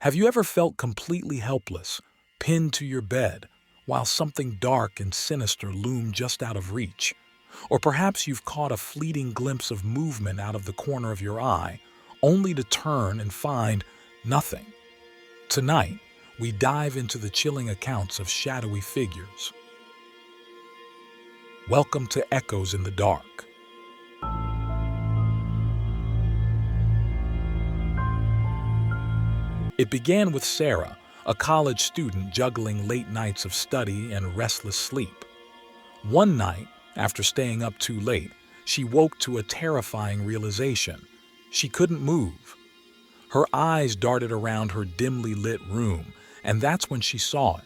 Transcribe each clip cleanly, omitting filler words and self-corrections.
Have you ever felt completely helpless, pinned to your bed, while something dark and sinister loomed just out of reach? Or perhaps you've caught a fleeting glimpse of movement out of the corner of your eye, only to turn and find nothing. Tonight, we dive into the chilling accounts of shadowy figures. Welcome to Echoes in the Dark. It began with Sarah, a college student juggling late nights of study and restless sleep. One night, after staying up too late, she woke to a terrifying realization. She couldn't move. Her eyes darted around her dimly lit room, and that's when she saw it,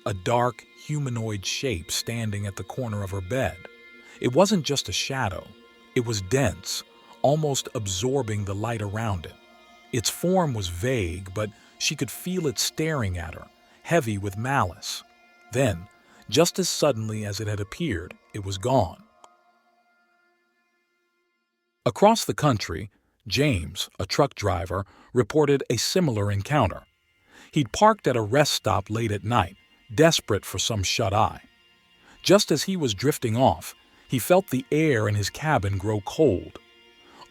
a dark, humanoid shape standing at the corner of her bed. It wasn't just a shadow. It was dense, almost absorbing the light around it. Its form was vague, but she could feel it staring at her, heavy with malice. Then, just as suddenly as it had appeared, it was gone. Across the country, James, a truck driver, reported a similar encounter. He'd parked at a rest stop late at night, desperate for some shut-eye. Just as he was drifting off, he felt the air in his cabin grow cold.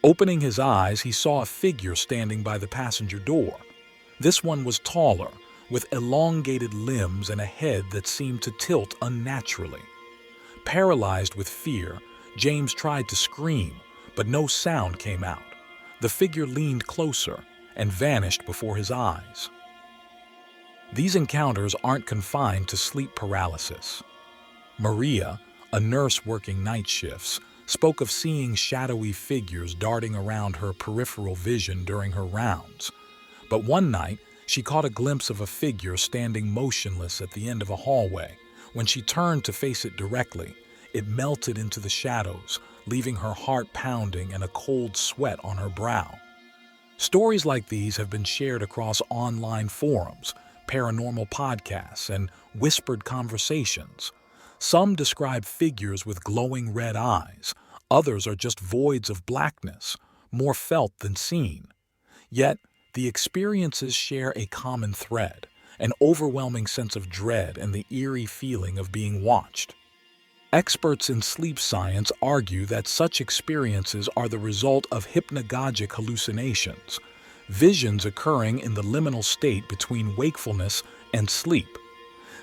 Opening his eyes, he saw a figure standing by the passenger door. This one was taller, with elongated limbs and a head that seemed to tilt unnaturally. Paralyzed with fear, James tried to scream, but no sound came out. The figure leaned closer and vanished before his eyes. These encounters aren't confined to sleep paralysis. Maria, a nurse working night shifts, spoke of seeing shadowy figures darting around her peripheral vision during her rounds. But one night, she caught a glimpse of a figure standing motionless at the end of a hallway. When she turned to face it directly, it melted into the shadows, leaving her heart pounding and a cold sweat on her brow. Stories like these have been shared across online forums, paranormal podcasts, and whispered conversations. Some describe figures with glowing red eyes. Others are just voids of blackness, more felt than seen. Yet, the experiences share a common thread, an overwhelming sense of dread and the eerie feeling of being watched. Experts in sleep science argue that such experiences are the result of hypnagogic hallucinations, visions occurring in the liminal state between wakefulness and sleep.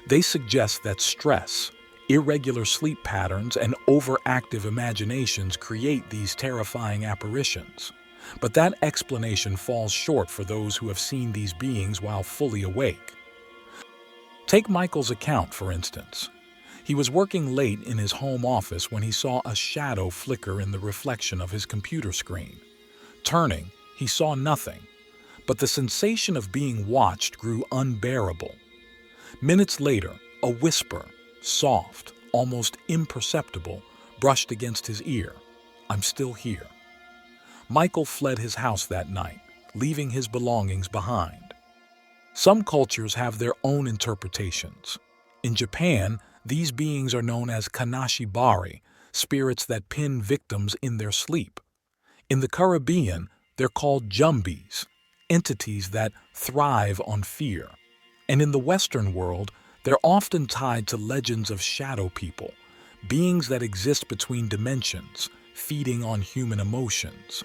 They suggest that stress, irregular sleep patterns, and overactive imaginations create these terrifying apparitions. But that explanation falls short for those who have seen these beings while fully awake. Take Michael's account, for instance. He was working late in his home office when he saw a shadow flicker in the reflection of his computer screen. Turning, he saw nothing, but the sensation of being watched grew unbearable. Minutes later, a whisper, soft, almost imperceptible, brushed against his ear. "I'm still here." Michael fled his house that night, leaving his belongings behind. Some cultures have their own interpretations. In Japan, these beings are known as kanashibari, spirits that pin victims in their sleep. In the Caribbean, they're called jumbis, entities that thrive on fear. And in the Western world, they're often tied to legends of shadow people, beings that exist between dimensions, feeding on human emotions.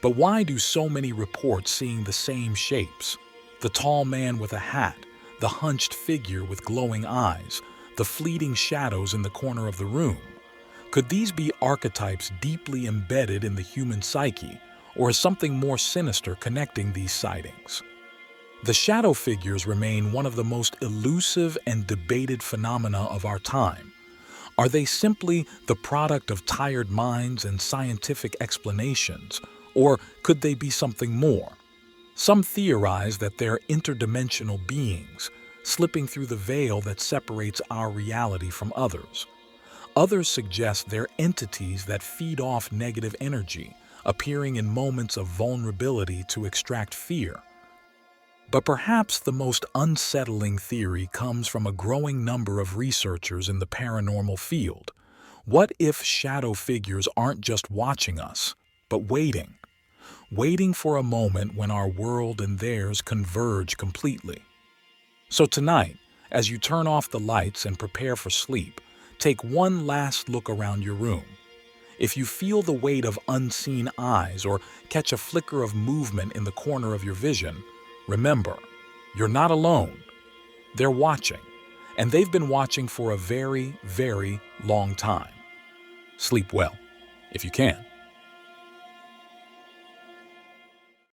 But why do so many report seeing the same shapes? The tall man with a hat, the hunched figure with glowing eyes, the fleeting shadows in the corner of the room. Could these be archetypes deeply embedded in the human psyche, or is something more sinister connecting these sightings? The shadow figures remain one of the most elusive and debated phenomena of our time. Are they simply the product of tired minds and scientific explanations, or could they be something more? Some theorize that they're interdimensional beings, slipping through the veil that separates our reality from others. Others suggest they're entities that feed off negative energy, appearing in moments of vulnerability to extract fear. But perhaps the most unsettling theory comes from a growing number of researchers in the paranormal field. What if shadow figures aren't just watching us, but waiting? waiting for a moment when our world and theirs converge completely. So tonight, as you turn off the lights and prepare for sleep, take one last look around your room. If you feel the weight of unseen eyes or catch a flicker of movement in the corner of your vision, remember, you're not alone. They're watching, and they've been watching for a very, very long time. Sleep well, if you can.